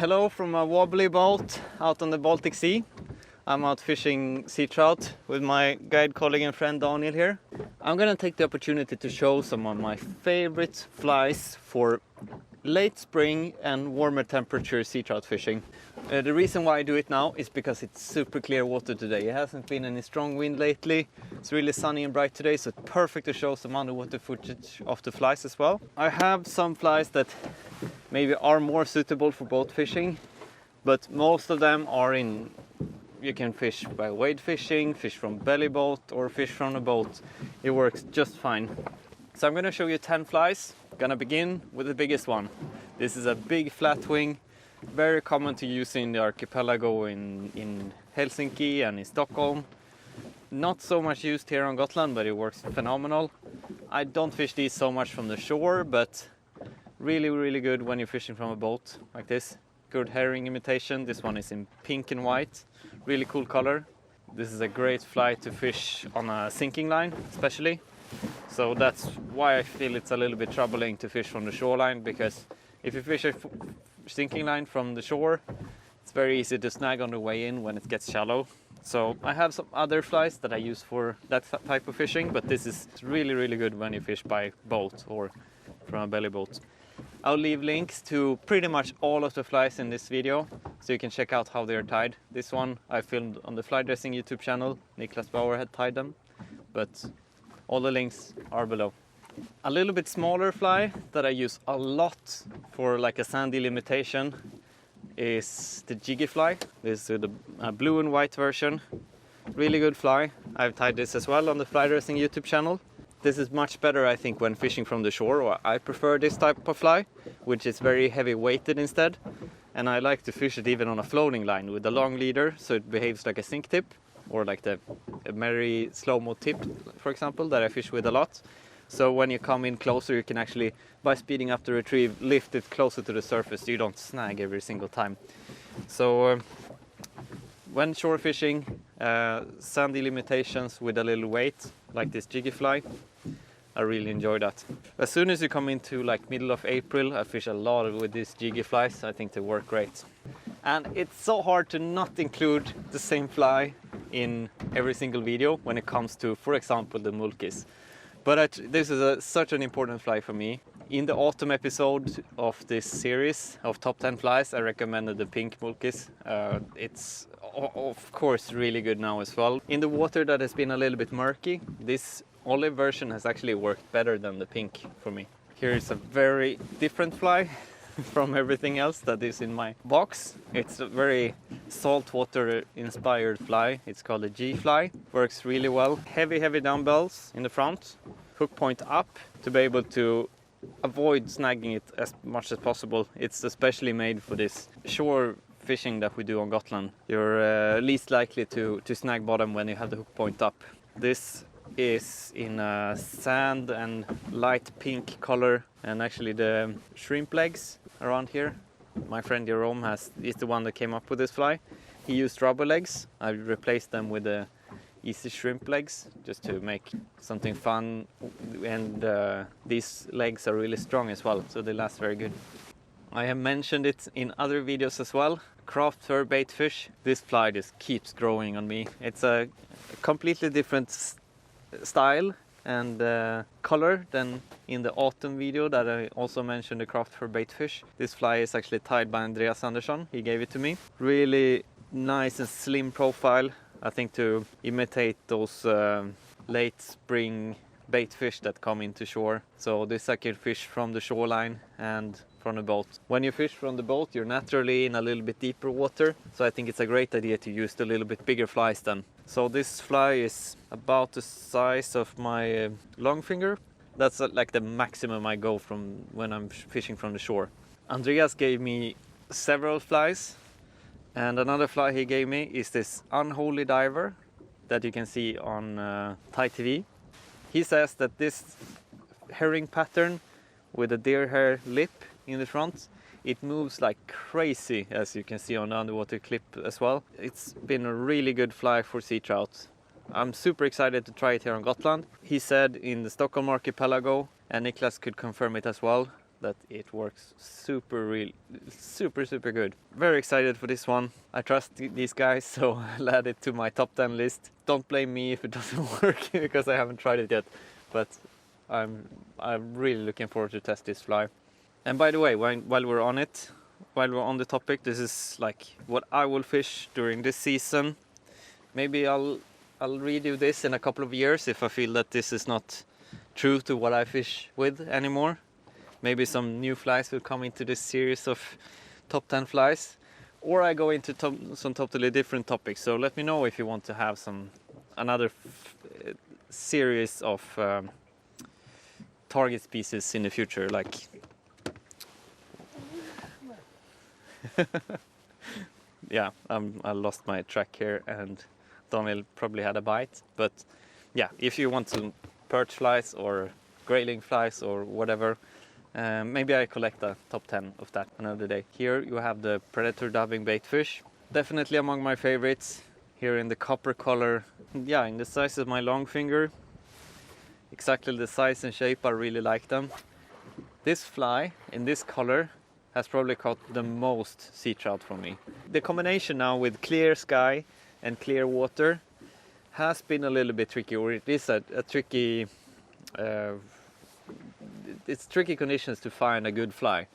Hello from a wobbly boat out on the Baltic Sea. I'm out fishing sea trout with my guide colleague and friend Daniel here. I'm gonna take the opportunity to show some of my favorite flies for late spring and warmer temperature sea trout fishing. The reason why I do it now is because it's super clear water today. It hasn't been any strong wind lately. It's really sunny and bright today, so it's perfect to show some underwater footage of the flies as well. I have some flies that maybe are more suitable for boat fishing, but most of them are you can fish by wade fishing, fish from belly boat, or fish from a boat. It works just fine. So I'm gonna show you 10 flies. Gonna begin with the biggest one. This is a big flatwing, very common to use in the archipelago in Helsinki and in Stockholm. Not so much used here on Gotland, but it works phenomenal. I don't fish these so much from the shore, but really good when you're fishing from a boat like this. Good herring imitation. This one is in pink and white, really cool color. This is a great fly to fish on a sinking line especially, so that's why I feel it's a little bit troubling to fish from the shoreline, because if you fish a sinking line from the shore, it's very easy to snag on the way in when it gets shallow. So I have some other flies that I use for that type of fishing, but this is really good when you fish by boat or from a belly boat. I'll leave links to pretty much all of the flies in this video, so you can check out how they are tied. This one I filmed on the Fly Dressing YouTube channel. Niklas Bauer had tied them, but all the links are below. A little bit smaller fly that I use a lot for like a sandy limitation is the Jiggy fly. This is the blue and white version. Really good fly. I've tied this as well on the Fly Dressing YouTube channel. This is much better, I think, when fishing from the shore. Or I prefer this type of fly, which is very heavy weighted instead. And I like to fish it even on a floating line with a long leader, so it behaves like a sink tip, or like the merry slow-mo tip, for example, that I fish with a lot. So when you come in closer, you can actually, by speeding up the retrieve, lift it closer to the surface so you don't snag every single time. So when shore fishing, sandy limitations with a little weight, like this Jiggy fly, I really enjoy that. As soon as you come into like middle of April, I fish a lot with these Jiggy flies. I think they work great. And it's so hard to not include the same fly in every single video when it comes to, for example, the Mulkkis. But this is such an important fly for me. In the autumn episode of this series of top 10 flies, I recommended the pink Mulkkis. It's of course really good now as well. In the water that has been a little bit murky, this olive version has actually worked better than the pink for me. Here is a very different fly from everything else that is in my box. It's a very saltwater inspired fly. It's called a G fly. Works really well. Heavy dumbbells in the front, hook point up to be able to avoid snagging it as much as possible. It's especially made for this shore fishing that we do on Gotland. You're least likely to snag bottom when you have the hook point up. This is in a sand and light pink color, and actually the shrimp legs around here, my friend Jerome is the one that came up with this fly. He used rubber legs. I replaced them with the easy shrimp legs just to make something fun, and these legs are really strong as well, so they last very good. I have mentioned it in other videos as well. Craft fur baitfish. This fly just keeps growing on me. It's a completely different style and color than in the autumn video that I also mentioned, the craft fur baitfish. This fly is actually tied by Andreas Andersson. He gave it to me. Really nice and slim profile, I think, to imitate those late spring baitfish that come into shore. So this I can fish from the shoreline and from the boat. When you fish from the boat, you're naturally in a little bit deeper water, so I think it's a great idea to use the little bit bigger flies then. So this fly is about the size of my long finger. That's like the maximum I go from when I'm fishing from the shore. Andreas gave me several flies, and another fly he gave me is this Unholy diver that you can see on Thai TV. He says that this herring pattern with a deer hair lip in the front, it moves like crazy, as you can see on the underwater clip as well. It's been a really good fly for sea trout. I'm super excited to try it here on Gotland. He said in the Stockholm archipelago, and Niklas could confirm it as well, that it works super good. Very excited for this one. I trust these guys, so I'll add it to my top 10 list. Don't blame me if it doesn't work because I haven't tried it yet, but I'm really looking forward to test this fly. And by the way, while we're on the topic, this is like what I will fish during this season. Maybe I'll redo this in a couple of years if I feel that this is not true to what I fish with anymore. Maybe some new flies will come into this series of top 10 flies, or I go into some totally different topics. So let me know if you want to have another series of target species in the future, like yeah, I lost my track here and Daniel probably had a bite, but yeah, if you want some perch flies or grayling flies or whatever, maybe I collect a top 10 of that another day. Here you have the predator dubbing baitfish, definitely among my favorites. Here in the copper color, yeah, in the size of my long finger, exactly the size and shape. I really like them. This fly in this color has probably caught the most sea trout for me. The combination now with clear sky and clear water has been a little bit tricky, or it is a tricky, it's tricky conditions to find a good fly.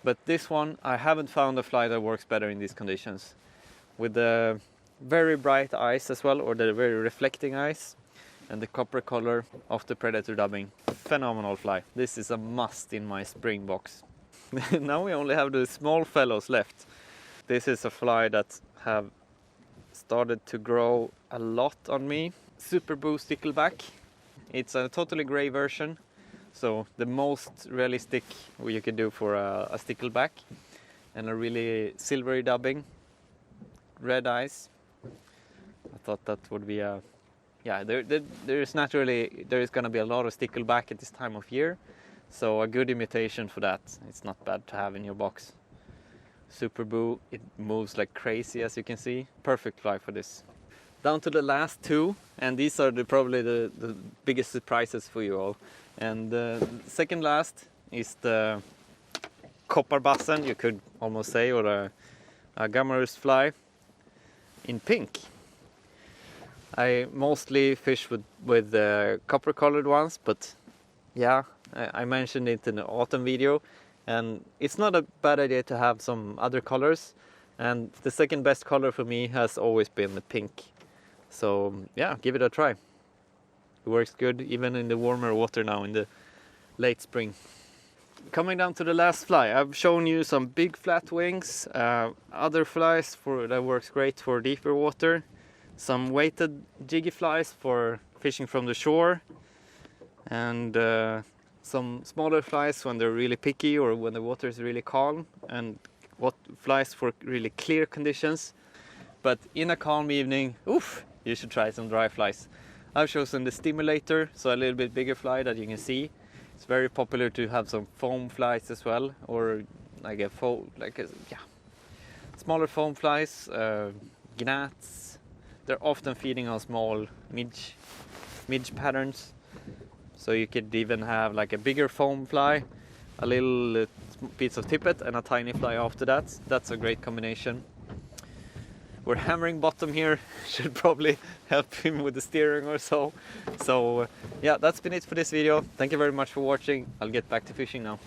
But this one, I haven't found a fly that works better in these conditions. With the very bright eyes as well, or the very reflecting eyes, and the copper color of the predator dubbing. Phenomenal fly. This is a must in my spring box. Now we only have the small fellows left. This is a fly that have started to grow a lot on me. Super Boo stickleback. It's a totally gray version, so the most realistic you can do for a stickleback, and a really silvery dubbing, red eyes. I thought that would be a, yeah, there is going to be a lot of stickleback at this time of year, so a good imitation for that. It's not bad to have in your box. Super Boo, it moves like crazy, as you can see. Perfect fly for this. Down to the last two, and these are probably the biggest surprises for you all. And the second last is the kopparbassen, you could almost say, or a gammarus fly in pink. I mostly fish with copper colored ones, but yeah, I mentioned it in the autumn video, and it's not a bad idea to have some other colors, and the second best color for me has always been the pink. So yeah, give it a try. It works good even in the warmer water now in the late spring. Coming down to the last fly, I've shown you some big flatwings, other flies that works great for deeper water, some weighted jiggy flies for fishing from the shore, and some smaller flies when they're really picky or when the water is really calm, and what flies for really clear conditions. But in a calm evening, oof, you should try some dry flies. I've chosen the stimulator, so a little bit bigger fly that you can see. It's very popular to have some foam flies as well, or like smaller foam flies, gnats. They're often feeding on small midge patterns. So you could even have like a bigger foam fly, a little piece of tippet, and a tiny fly after that. That's a great combination. We're hammering bottom here, should probably help him with the steering or so. So yeah, that's been it for this video. Thank you very much for watching. I'll get back to fishing now.